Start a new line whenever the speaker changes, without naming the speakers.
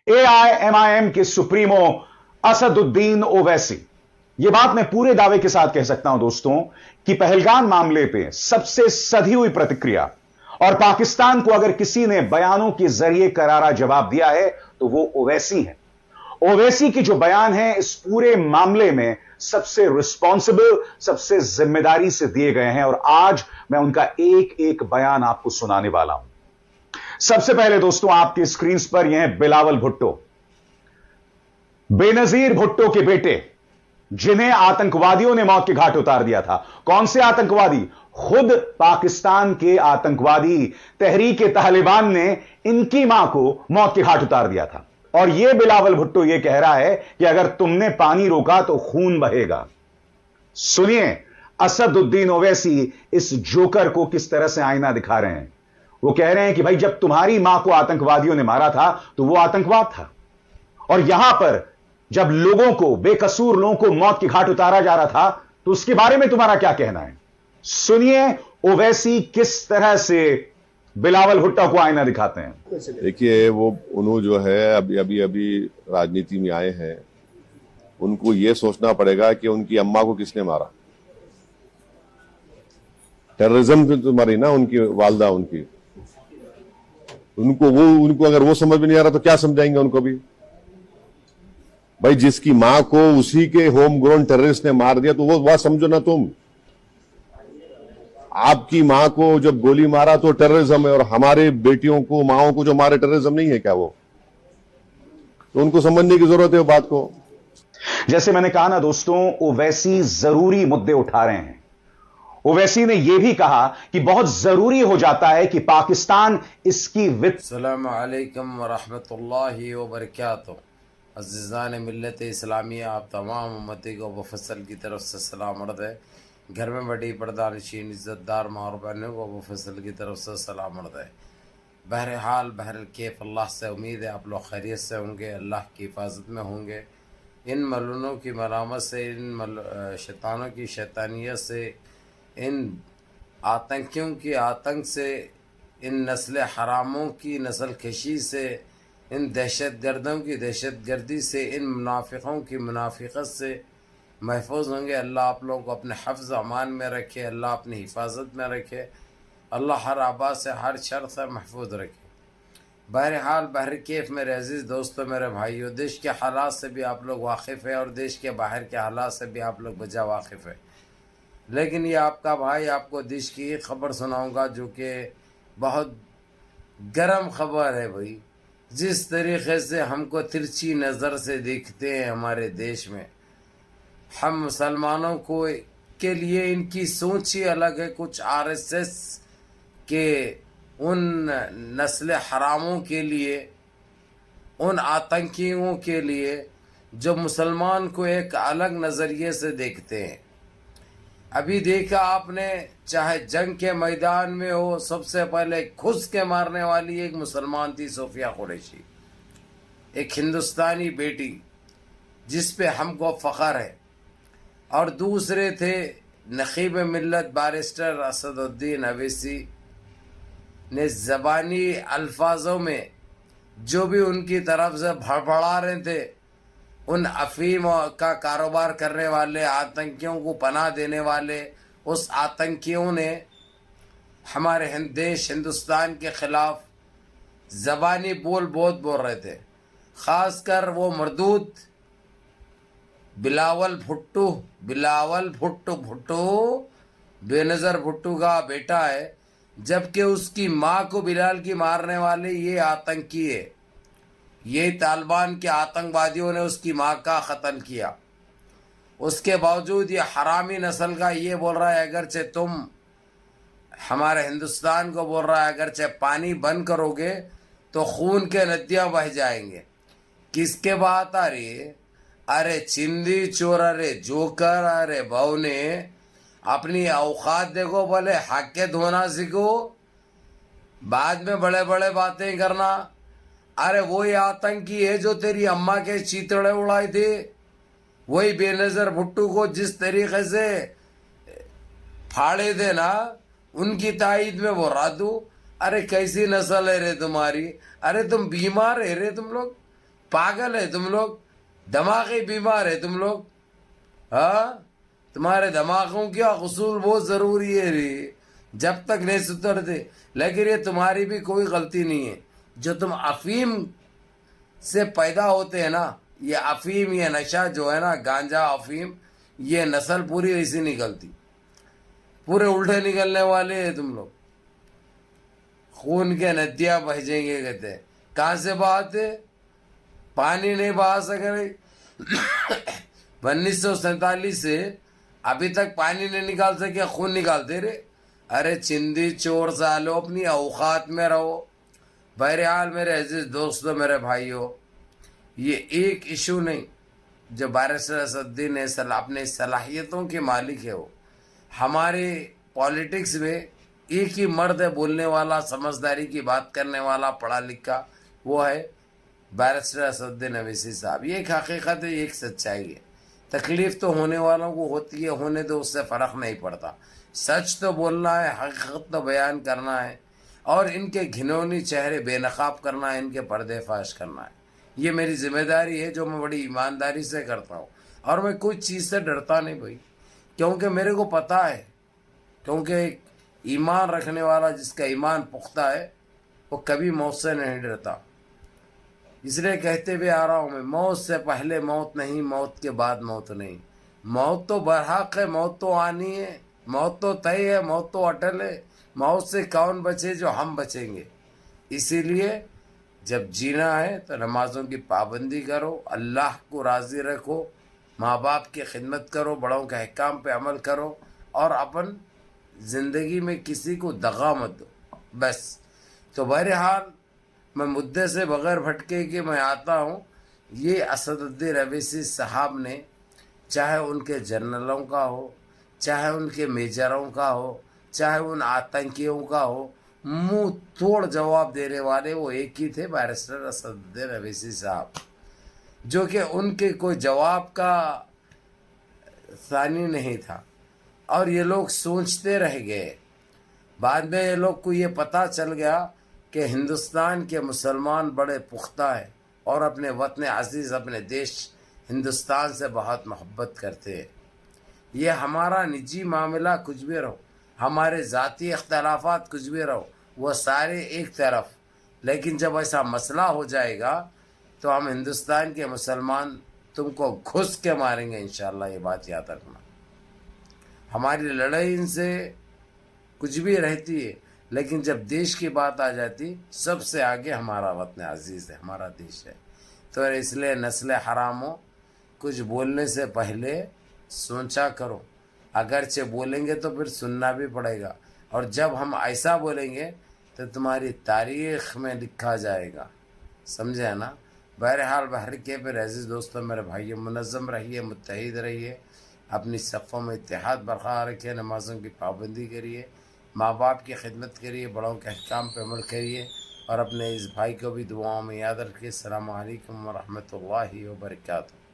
AIMIM के supremo Asaduddin Owaisi. यह बात मैं पूरे दावे के साथ कह सकता हूं दोस्तों कि पहलगाम मामले पे सबसे सधी हुई प्रतिक्रिया और पाकिस्तान को अगर किसी ने बयानों के जरिए करारा जवाब दिया है तो वो ओवैसी है। ओवैसी की जो बयान है इस पूरे मामले में सबसे रिस्पॉन्सिबल, सबसे जिम्मेदारी से दिए गए हैं और आज मैं उनका एक एक बयान आपको सुनाने वाला हूं। सबसे पहले दोस्तों आपकी स्क्रीन पर यह है बिलावल भुट्टो, बेनजीर भुट्टो के बेटे, जिन्हें आतंकवादियों ने मौत के घाट उतार दिया था। कौन से आतंकवादी? खुद पाकिस्तान के आतंकवादी तहरीक-ए-तालिबान ने इनकी मां को मौत के घाट उतार दिया था। और यह बिलावल भुट्टो यह कह रहा है कि अगर तुमने पानी रोका तो खून बहेगा। सुनिए असदुद्दीन ओवैसी इस जोकर को किस तरह से आईना दिखा रहे हैं। वो कह रहे हैं कि भाई जब तुम्हारी मां को आतंकवादियों ने मारा था तो वो आतंकवाद था, और यहां पर जब लोगों को, बेकसूर लोगों को मौत के घाट उतारा जा रहा था तो उसके बारे में तुम्हारा क्या कहना है? सुनिए ओवैसी किस तरह से बिलावल भुट्टो को आईना दिखाते हैं।
देखिए वो उन्होंने जो है अभी राजनीति में आए हैं, उनको ये सोचना पड़ेगा कि उनकी अम्मा को किसने मारा। टेररिज्म तो मारी ना उनकी वालदा, उनको अगर वो समझ में नहीं आ रहा तो क्या समझाएंगे उनको भी। भाई जिसकी मां को उसी के होम ग्रोन टेररिस्ट ने मार दिया तो वो बात समझो ना तुम। आपकी मां को जब गोली मारा तो टेररिज्म है, और हमारे बेटियों को, माओं को जो मारे टेररिज्म नहीं है क्या वो? तो उनको समझने की जरूरत है वो बात को।
जैसे मैंने कहा ना दोस्तों, ओवैसी जरूरी मुद्दे उठा रहे हैं। ओवैसी ने यह भी कहा कि बहुत जरूरी हो जाता है कि पाकिस्तान इसकी
अस्सलामु अलैकुम व रहमतुल्लाहि व बरकातहू। अज़ीज़ान मिल्लत इस्लामिया, आप तमाम उम्मती को मुफस्सल की तरफ से सलाम अर्ज़ है। घर में बड़ी पर्दानशीन इज़्ज़तदार माँ और बहनों को मुफस्सल की तरफ से सलाम अर्ज़ है। बहरहाल बहरकैफ अल्लाह से उम्मीद है आप लोग खैरियत से होंगे, अल्लाह की हिफाजत में होंगे। इन मलूनों की मलामत से, इन शैतानों की शैतानियत से, इन आतंकियों की आतंक से, इन नस्ल हरामों की नस्ल खशी से, इन दहशत गर्दों की दहशत गर्दी से, इन मुनाफिकों की मुनाफिकत से महफूज होंगे। अल्लाह आप लोगों को अपने हफ्ज़ अमान में रखे, अल्लाह अपनी हिफाजत में रखे, अल्लाह हर आबा से, हर शर से महफूज रखे। बहरहाल बहरकैफ मेरे अज़ीज़ दोस्तों, मेरे भाइयों, देश के हालात से भी आप लोग वाकिफ़ है और देश के बाहर के हालात से भी आप लोग बजा वाकिफ़ है। लेकिन ये आपका भाई आपको देश की एक ख़बर सुनाऊंगा जो कि बहुत गर्म ख़बर है। भाई जिस तरीक़े से हमको तिरछी नज़र से देखते हैं हमारे देश में, हम मुसलमानों को के लिए इनकी सोच ही अलग है। कुछ RSS के उन नस्ल हरामों के लिए, उन आतंकियों के लिए जो मुसलमान को एक अलग नज़रिए से देखते हैं। अभी देखा आपने, चाहे जंग के मैदान में हो, सबसे पहले घुस के मारने वाली एक मुसलमान थी, सोफिया कुरैशी, एक हिंदुस्तानी बेटी जिस पे हमको फ़ख्र है। और दूसरे थे नकीब मिल्लत बारिस्टर असदुद्दीन ओवैसी ने ज़बानी अल्फाजों में जो भी उनकी तरफ से भड़बड़ा रहे थे, उन अफीम का कारोबार करने वाले आतंकियों को पनाह देने वाले उस आतंकियों ने हमारे देश हिंदुस्तान के ख़िलाफ़ ज़बानी बहुत बोल रहे थे। ख़ासकर वो मरदूद बिलावल भुट्टो बेनज़र भुट्टो का बेटा है, जबकि उसकी माँ को बिलाल की मारने वाले ये आतंकी है। ये तालिबान के आतंकवादियों ने उसकी माँ का कत्ल किया। उसके बावजूद ये हरामी नस्ल का ये बोल रहा है, अगरचे तुम हमारे हिंदुस्तान को बोल रहा है अगरचे पानी बंद करोगे तो खून के नदियाँ बह जाएंगे। किसके बात आ रही है? अरे चिंदी चोर, अरे जोकर, अरे बौने, अपनी औकात देखो, भले हक के धोना सीखो, बाद में बड़े बड़े बातें करना। अरे वही आतंकी है जो तेरी अम्मा के चीतड़े उड़ाए थे, वही बेनज़र भुट्टो को जिस तरीके से फाड़े थे ना, उनकी तायद में वो रादू। अरे कैसी नस्ल है रे तुम्हारी? अरे तुम बीमार है रे तुम लोग। पागल है तुम लोग, दिमागी बीमार है तुम लोग। हाँ, तुम्हारे दिमागों का गसूल बहुत ज़रूरी है रे, जब तक नहीं सुधरते। लेकिन ये तुम्हारी भी कोई गलती नहीं है, जो तुम अफीम से पैदा होते हैं ना, ये अफीम, ये नशा जो है ना, गांजा अफीम, ये नस्ल पूरी ऐसी निकलती, पूरे उल्टे निकलने वाले हैं तुम लोग। खून के नदियाँ बहेंगे कहते हैं, कहाँ से बहाते? पानी नहीं बहा सके। 1947 से अभी तक पानी नहीं निकाल सके, खून निकालते रे। अरे चिंदी चोर सालो, अपनी औकात में रहो। बहरहाल मेरे अजीज दोस्तों, मेरे भाइयों, ये एक इशू नहीं जो बैरिस्टर असदुद्दीन अपने सलाहियतों के मालिक है। वो हमारे पॉलिटिक्स में एक ही मर्द है बोलने वाला, समझदारी की बात करने वाला, पढ़ा लिखा, वो है बैरिस्टर असदुद्दीन अवैसी साहब। ये एक हकीकत है, एक सच्चाई है। तकलीफ़ तो होने वालों को होती है, होने दो, उससे फ़र्क नहीं पड़ता। सच तो बोलना है, हकीकत तो बयान करना है, और इनके घिनौनी चेहरे बेनकाब करना है, इनके पर्दे फाश करना है। ये मेरी जिम्मेदारी है, जो मैं बड़ी ईमानदारी से करता हूँ। और मैं कोई चीज़ से डरता नहीं भाई, क्योंकि मेरे को पता है, क्योंकि एक ईमान रखने वाला, जिसका ईमान पुख्ता है, वो कभी मौत से नहीं डरता। इसलिए कहते हुए आ रहा हूँ मैं, मौत से पहले मौत नहीं, मौत के बाद मौत नहीं। मौत तो बरहक है, मौत तो आनी है, मौत तो तय है, मौत तो अटल है। मौत से कौन बचे? जो हम बचेंगे। इसीलिए जब जीना है तो नमाज़ों की पाबंदी करो, अल्लाह को राज़ी रखो, माँ बाप की खिदमत करो, बड़ों के अहकाम पे अमल करो, और अपन ज़िंदगी में किसी को दगा मत दो, बस। तो बहरहाल मैं मुद्दे से बग़ैर भटके कि मैं आता हूँ। ये असदुद्दीन अवैसी साहब ने, चाहे उनके जनरलों का हो, चाहे उनके मेजरों का हो, चाहे उन आतंकियों का हो, मुंह तोड़ जवाब देने वाले वो एक ही थे, बैरिस्टर असदुद्दीन अवैसी साहब, जो कि उनके कोई जवाब का सानी नहीं था। और ये लोग सोचते रह गए। बाद में ये लोग को ये पता चल गया कि हिंदुस्तान के मुसलमान बड़े पुख्ता हैं और अपने वतन अजीज़, अपने देश हिंदुस्तान से बहुत मोहब्बत करते हैं। ये हमारा निजी मामला कुछ भी रहो, हमारे ज़ाती इख्तलाफात कुछ भी रहो, वो सारे एक तरफ, लेकिन जब ऐसा मसला हो जाएगा तो हम हिंदुस्तान के मुसलमान तुमको घुस के मारेंगे इंशाअल्लाह। ये बात याद रखना। हमारी लड़ाई इनसे कुछ भी रहती है, लेकिन जब देश की बात आ जाती, सबसे आगे हमारा वतन अजीज़ है, हमारा देश है। तो इसलिए नस्ल हरामों, कुछ बोलने से पहले सोचा करो। अगरचे बोलेंगे तो फिर सुनना भी पड़ेगा, और जब हम ऐसा बोलेंगे तो तुम्हारी तारीख़ में लिखा जाएगा, समझे ना। बहरहाल बहर के फिर अजीज़ दोस्तों, मेरे भाइयों, मुनज़्ज़म रहिए, मुत्तहिद रहिए, अपनी सफ़ों में इत्तेहाद बरकरार रखिए, नमाज़ों की पाबंदी करिए, माँ बाप की खिदमत करिए, बड़ों के अहकाम पर अमल करिए, और अपने इस भाई को भी दुआओं में याद रखिए। अस्सलामु अलैकुम व रहमतुल्लाहि व बरकातहू।